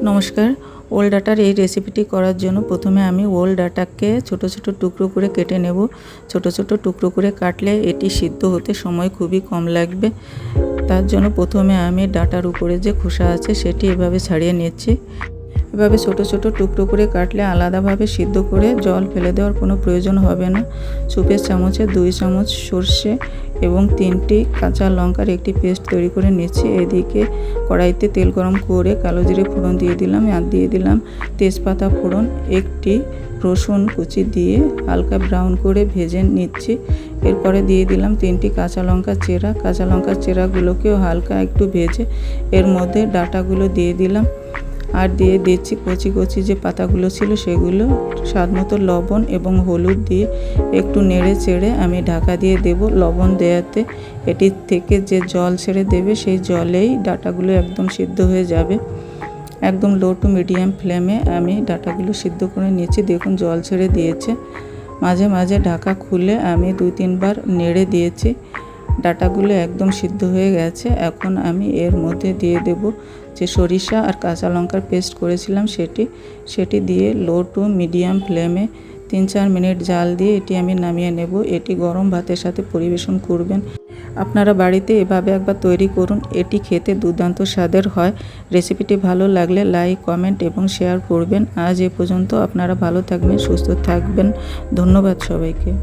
নমস্কার। ওল ডাঁটার এই রেসিপিটি করার জন্য প্রথমে আমি ওল ডাঁটাকে ছোট ছোট টুকরো করে কেটে নেব। ছোট ছোট টুকরো করে কাটলে এটি সিদ্ধ হতে সময় খুবই কম লাগবে। তার জন্য প্রথমে আমি ডাঁটার উপরে যে খোসা আছে সেটি এভাবে ছাড়িয়ে নিচ্ছি। এভাবে ছোট ছোট টুকরো করে কাটলে আলাদাভাবে সিদ্ধ করে জল ফেলে দেওয়ার কোনো প্রয়োজন হবে না। সুপের চামচে 2 চামচ সর্ষে এবং 3টি কাঁচা লঙ্কার একটি পেস্ট তৈরি করে নিচ্ছি। এদিকে কড়াইতে তেল গরম করে কালো জিরে ফোড়ন দিয়ে দিলাম, আর দিয়ে দিলাম তেজপাতা ফোড়ন, একটি রসুন কুচি দিয়ে হালকা ব্রাউন করে ভেজে নিচ্ছি। এরপরে দিয়ে দিলাম 3টি কাঁচা লঙ্কা চেরা। কাঁচা লঙ্কার চেরাগুলোকেও হালকা একটু ভেজে এর মধ্যে ডাঁটাগুলো দিয়ে দিলাম, আর দিয়ে দিচ্ছি কচি কচি যে পাতাগুলো ছিল সেগুলো। স্বাদ মতো লবণ এবং হলুদ দিয়ে একটু নেড়ে চেড়ে আমি ঢাকা দিয়ে দেব। লবণ দেওয়াতে এটির থেকে যে জল ছেড়ে দেবে সেই জলেই ডাঁটাগুলো একদম সিদ্ধ হয়ে যাবে। একদম লো টু মিডিয়াম ফ্লেমে আমি ডাঁটাগুলো সিদ্ধ করে নিয়েছি। দেখুন জল ছেড়ে দিয়েছে। মাঝে মাঝে ঢাকা খুলে আমি 2-3 বার নেড়ে দিয়েছি। ডাঁটাগুলো একদম সিদ্ধ হয়ে গেছে। এখন আমি এর মধ্যে দিয়ে দেব যে সরিষা আর কাঁচা লঙ্কার পেস্ট করেছিলাম সেটি দিয়ে লো টু মিডিয়াম ফ্লেমে 3-4 মিনিট জাল দিয়ে এটি আমি নামিয়ে নেব। এটি গরম ভাতের সাথে পরিবেশন করবেন। আপনারা বাড়িতে এভাবে একবার তৈরি করুন, এটি খেতে দুর্দান্ত স্বাদের হয়। রেসিপিটি ভালো লাগলে লাইক, কমেন্ট এবং শেয়ার করবেন। আজ এ পর্যন্ত। আপনারা ভালো থাকবেন, সুস্থ থাকবেন। ধন্যবাদ সবাইকে।